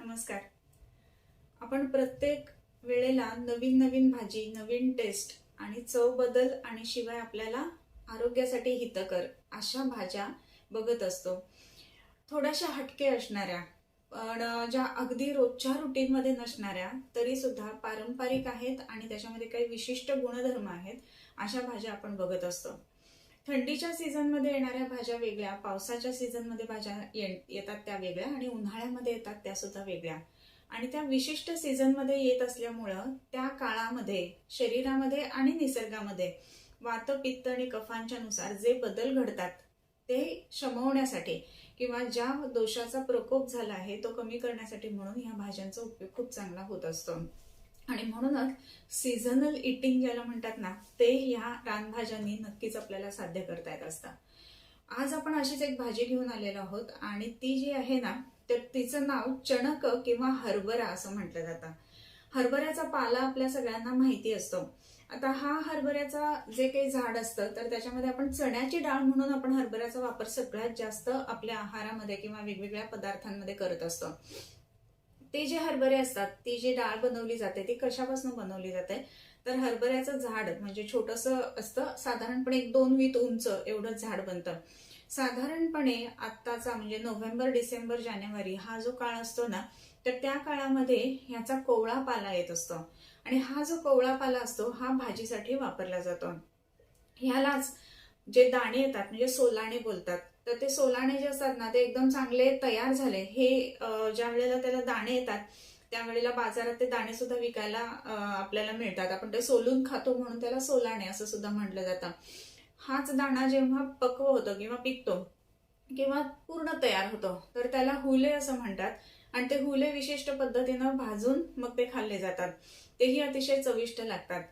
नमस्कार. आपण प्रत्येक वेळेला नवीन नवीन भाजी, नवीन टेस्ट आणि चव बदल आणि शिवाय आपल्याला आरोग्यासाठी हितकर अशा भाज्या बघत असतो. थोड्याशा हटके असणाऱ्या पण ज्या अगदी रोजच्या रुटीन मध्ये नसणाऱ्या तरी सुद्धा पारंपरिक आहेत आणि त्याच्यामध्ये काही विशिष्ट गुणधर्म आहेत अशा भाज्या आपण बघत असतो. थंडीच्या सीझन मध्ये येणाऱ्या भाज्या वेगळ्या, पावसाच्या सीझन मध्ये भाज्या येतात त्या वेगळ्या आणि उन्हाळ्यामध्ये येतात त्या सुद्धा वेगळ्या. आणि त्या विशिष्ट सीझन मध्ये येत असल्यामुळं त्या काळामध्ये शरीरामध्ये आणि निसर्गामध्ये वात, पित्त आणि कफांच्या नुसार जे बदल घडतात ते शमवण्यासाठी किंवा ज्या दोषाचा प्रकोप झाला आहे तो कमी करण्यासाठी म्हणून ह्या भाज्यांचा उपयोग खूप चांगला होत असतो. आणि म्हणूनच सीझनल इटिंग ज्याला म्हणतात ना, ते ह्या रानभाज्यांनी नक्कीच आपल्याला साध्य करता येत असतं. आज आपण अशीच एक भाजी घेऊन आलेलो आहोत आणि ती जी आहे ना, तर तिचं नाव चणक किंवा हरभरा असं म्हटलं जातं. हरभऱ्याचा पाला आपल्या सगळ्यांना माहिती असतो. आता हा हरभऱ्याचा जे काही झाड असतं तर त्याच्यामध्ये आपण चण्याची डाळ म्हणून आपण हरभऱ्याचा वापर सगळ्यात जास्त आपल्या आहारामध्ये किंवा वेगवेगळ्या पदार्थांमध्ये करत असतो. ते जे हरभरे असतात, ती जी डाळ बनवली जाते ती कशापासून बनवली जाते तर हरभऱ्याचं झाड म्हणजे छोटंसं असतं, साधारणपणे 1-2 वीत उंच एवढं झाड बनतं. साधारणपणे आत्ताचा म्हणजे नोव्हेंबर, डिसेंबर, जानेवारी हा जो काळ असतो ना, तर त्या काळामध्ये ह्याचा कोवळा पाला येत असतो आणि हा जो कोवळा पाला असतो हा भाजीसाठी वापरला जातो. ह्यालाच जे दाणे येतात म्हणजे सोलाणे बोलतात, तर ते सोलाणे जे असतात ना ते एकदम चांगले तयार झाले हे ज्या वेळेला त्याला दाणे येतात त्यावेळेला बाजारात ते दाणे सुद्धा विकायला आपल्याला मिळतात. आपण ते सोलून खातो म्हणून त्याला सोलाणे असं सुद्धा म्हटलं जातं. हाच दाणा जेव्हा पक्व होतो किंवा पिकतो किंवा पूर्ण तयार होतो तर त्याला हुले असं म्हणतात आणि ते हुले विशिष्ट पद्धतीनं भाजून मग ते खाल्ले जातात. तेही अतिशय चविष्ट लागतात.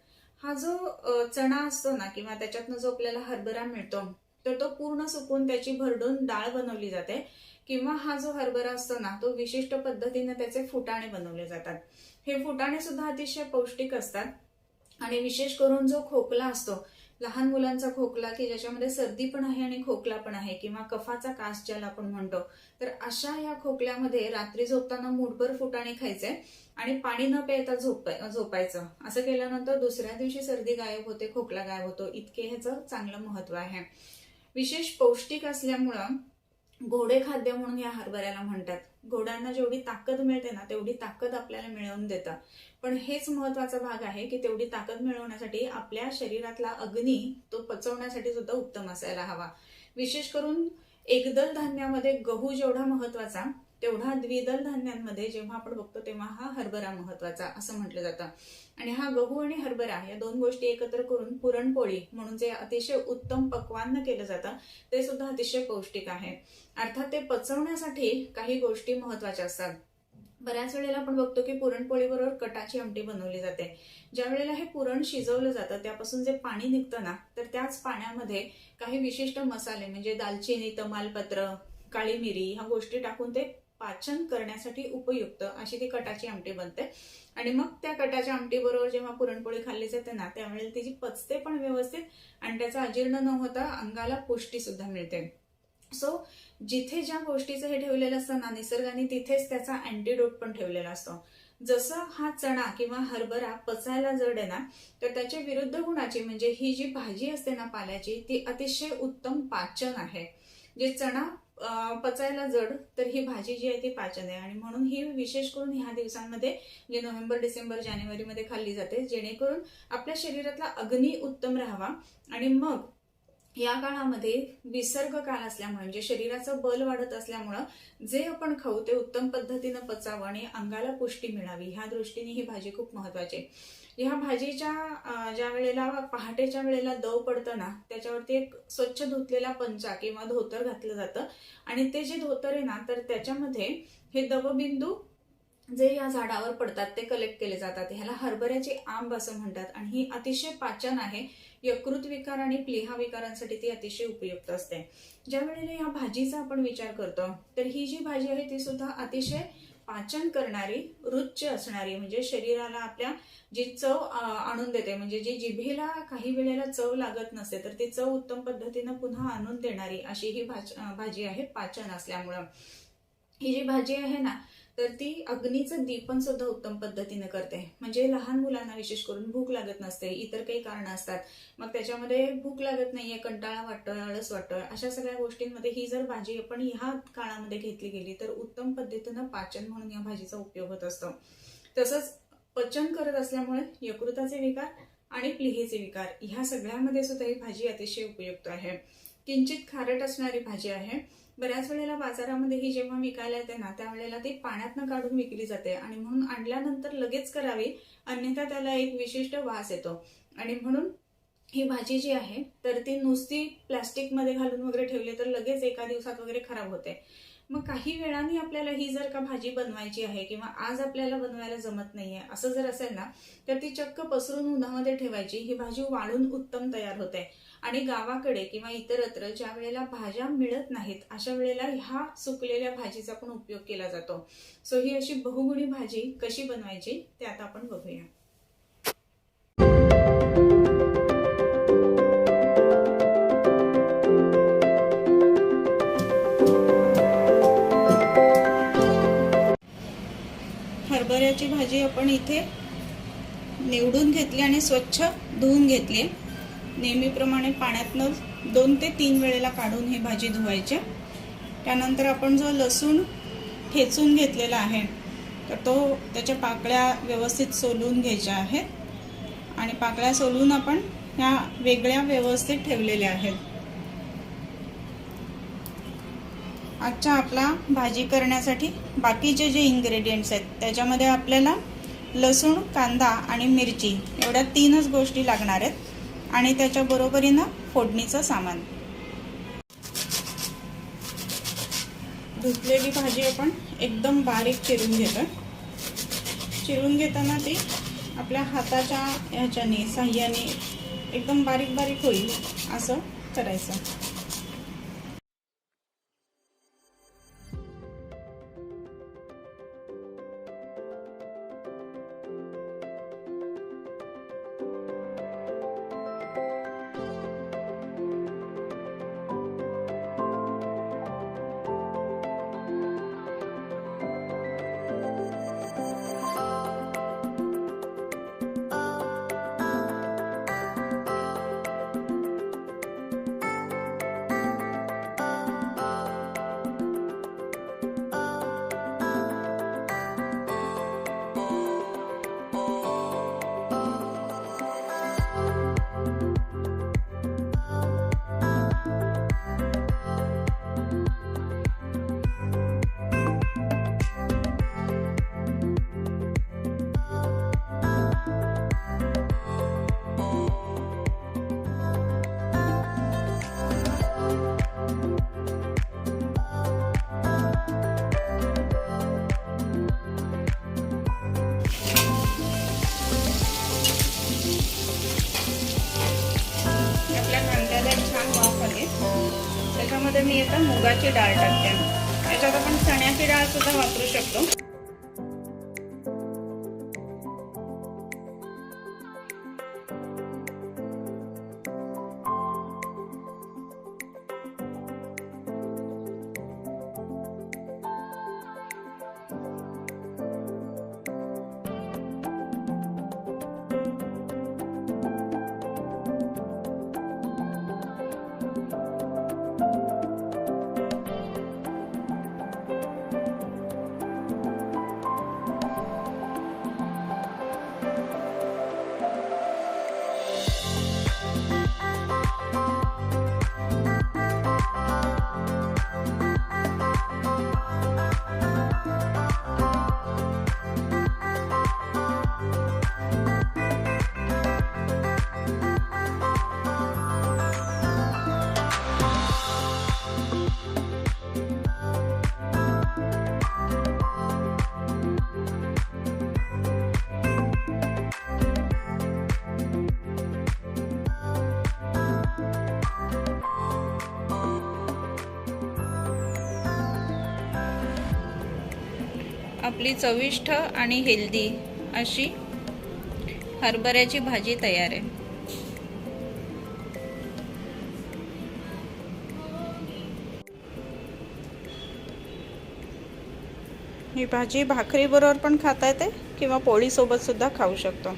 हा जो चणा असतो ना किंवा त्याच्यातनं जो आपल्याला हरभरा मिळतो तर तो पूर्ण सुकून त्याची भरडून डाळ बनवली जाते किंवा हा जो हरभरा असतो ना तो विशिष्ट पद्धतीने त्याचे फुटाणे बनवले जातात. हे फुटाणे सुद्धा अतिशय पौष्टिक असतात आणि विशेष करून जो खोकला असतो, लहान मुलांचा खोकला की ज्याच्यामध्ये सर्दी पण आहे आणि खोकला पण आहे किंवा कफाचा कास ज्याला आपण म्हणतो, तर अशा या खोकल्यामध्ये रात्री झोपताना मूठभर फुटाणे खायचे आणि पाणी न प्यायता झोपायचं. असं केल्यानंतर दुसऱ्या दिवशी सर्दी गायब होते, खोकला गायब होतो. इतके ह्याचं चांगलं महत्व आहे. विशेष पौष्टिक असल्यामुळं घोडे खाद्य म्हणून या हरभऱ्याला म्हणतात. घोड्यांना जेवढी ताकद मिळते ना तेवढी ताकद आपल्याला मिळवून देतात. पण हेच महत्वाचा भाग आहे की तेवढी ताकद मिळवण्यासाठी आपल्या शरीरातला अग्नी तो पचवण्यासाठी सुद्धा उत्तम असायला हवा. विशेष करून एकदल धान्यामध्ये गहू जेवढा महत्वाचा तेवढा द्विदल धान्यांमध्ये जेव्हा आपण बघतो तेव्हा हा हरभरा महत्वाचा असं म्हटलं जातं. आणि हा गहू आणि हरभरा या दोन गोष्टी एकत्र करून पुरणपोळी म्हणून जे अतिशय उत्तम पक्वान्न केलं जातं ते सुद्धा अतिशय पौष्टिक आहे. अर्थात ते पचवण्यासाठी काही गोष्टी महत्वाच्या असतात. बऱ्याच वेळेला आपण बघतो की पुरणपोळी बरोबर कटाची आमटी बनवली जाते. ज्या वेळेला हे पुरण शिजवलं जातं त्यापासून जे पाणी निघतं ना तर त्याच पाण्यामध्ये काही विशिष्ट मसाले म्हणजे दालचिनी, तमालपत्र, काळी मिरी ह्या गोष्टी टाकून ते पाचन करण्यासाठी उपयुक्त अशी ती कटाची आमटी बनते. आणि मग त्या कटाच्या आमटी बरोबर जेव्हा पुरणपोळी खाल्ली जाते ना त्यावेळेला तिची पचते पण व्यवस्थित आणि त्याचा अजीर्ण न होता अंगाला पुष्टी सुद्धा मिळते. सो जिथे ज्या गोष्टीचं हे ठेवलेलं असतं ना निसर्गाने तिथेच त्याचा अँटीडोट पण ठेवलेला असतो. जसं हा चणा किंवा हरभरा पचायला जड आहे ना तर त्याच्या विरुद्ध गुणाची म्हणजे ही जी भाजी असते ना पाल्याची ती अतिशय उत्तम पाचन आहे. जे चणा पचायला जड तर ही भाजी जी आहे ती पाचन आहे आणि म्हणून ही विशेष करून ह्या दिवसांमध्ये जे नोव्हेंबर, डिसेंबर, जानेवारी मध्ये खाल्ली जाते जेणेकरून आपल्या शरीरातला अग्नी उत्तम राहावा. आणि मग या काळामध्ये विसर्ग काळ असल्यामुळे म्हणजे शरीराचं बल वाढत असल्यामुळं जे आपण खाऊ ते उत्तम पद्धतीनं पचावं आणि अंगाला पुष्टी मिळावी ह्या दृष्टीने ही भाजी खूप महत्वाची. ह्या भाजीच्या ज्या वेळेला पहाटेच्या वेळेला दव पडतं ना त्याच्यावरती एक स्वच्छ धुतलेला पंचा किंवा धोतर घातलं जातं आणि ते जे धोतर आहे ना तर त्याच्यामध्ये हे दवबिंदू जे या झाडावर पडतात ते कलेक्ट केले जातात. ह्याला हरभऱ्याची आंब असं म्हणतात आणि ही अतिशय पाचन आहे. यकृत विकार आणि प्लीहा विकारांसाठी ती अतिशय उपयुक्त असते. ज्या वेळेला या भाजीचा आपण विचार करतो तर ही जी भाजी आहे ती सुद्धा अतिशय पाचन करणारी, रुच्च असणारी म्हणजे शरीराला आपल्या जी चव आणून देते म्हणजे जी जिभेला काही वेळेला चव लागत नसते तर ती चव उत्तम पद्धतीनं पुन्हा आणून देणारी अशी ही भाजी आहे पाचन असल्यामुळं. ही जी भाजी आहे ना तर ती अग्नीचं दीपन सुद्धा उत्तम पद्धतीने करते. म्हणजे लहान मुलांना विशेष करून भूक लागत नसते, इतर काही कारणं असतात, मग त्याच्यामध्ये भूक लागत नाहीये, कंटाळा वाटतोय, आळस वाटतोय, अशा सगळ्या गोष्टींमध्ये ही जर भाजी आपण ह्या काळामध्ये घेतली गेली तर उत्तम पद्धतीनं पाचन म्हणून या भाजीचा उपयोग होत असतो. तसंच पचन करत असल्यामुळे यकृताचे विकार आणि प्लीहेचे विकार ह्या सगळ्यामध्ये सुद्धा ही भाजी अतिशय उपयुक्त आहे. किंचित खारट असणारी भाजी आहे. बऱ्याच वेळेला बाजारामध्ये ही जेव्हा विकायला येते ना, त्यावेळेला ती पाण्यातनं काढून विकली जाते आणि म्हणून आणल्यानंतर लगेच करावी, अन्यथा त्याला एक विशिष्ट वास येतो. आणि म्हणून ही भाजी जी आहे तर ती नुसती प्लास्टिकमध्ये घालून वगैरे ठेवली तर लगेच एका दिवसात वगैरे खराब होते. मग काही वेळाने आपल्याला ही जर का भाजी बनवायची आहे किंवा आज आपल्याला बनवायला जमत नाहीये असं जर असेल ना, तर ती चक्क पसरून उन्हामध्ये ठेवायची. ही भाजी वाळून उत्तम तयार होते. आणि गावाकडे किंवा इतरत्र ज्या वेळेला भाज्या मिळत नाहीत अशा वेळेला ह्या सुकलेल्या भाजीचा पण उपयोग केला जातो. सो ही अशी बहुगुणी भाजी कशी बनवायची ते आता आपण बघूया. हरभऱ्याची भाजी आपण इथे निवडून घेतली आणि स्वच्छ धुवून घेतली. नेहमीप्रमाणे पाण्यातनं 2 ते 3 वेळेला काढून ही भाजी धुवायची. त्यानंतर आपण जो लसूण ठेचून घेतलेला आहे तर तो त्याच्या पाकळ्या व्यवस्थित सोलून घ्यायच्या आहेत आणि पाकळ्या सोलून आपण ह्या वेगळ्या व्यवस्थित ठेवलेल्या आहेत. आजच्या आपला भाजी करण्यासाठी बाकीचे जे इन्ग्रेडियंट्स आहेत त्याच्यामध्ये आपल्याला लसूण, कांदा आणि मिरची एवढ्या 3च गोष्टी लागणार आहेत आणि त्याच्या बरोबरीनं फोडणीचं सामान. धुतलेली भाजी आपण एकदम बारीक चिरून घेतोय. चिरून घेताना ती आपल्या हाताच्या ह्याच्याने साह्याने एकदम बारीक बारीक होईल असं करायचं. त्याच्यामध्ये मी आता मुगाची डाळ टाकते. याच्यात आपण चण्याची डाळ सुद्धा वापरू शकतो. आपली चविष्ट आणि हेल्दी अशी हरभऱ्याची भाजी तयार आहे. ही भाजी भाकरी बरोबर पण खाता येते किंवा पोळी सोबत सुद्धा खाऊ शकतो.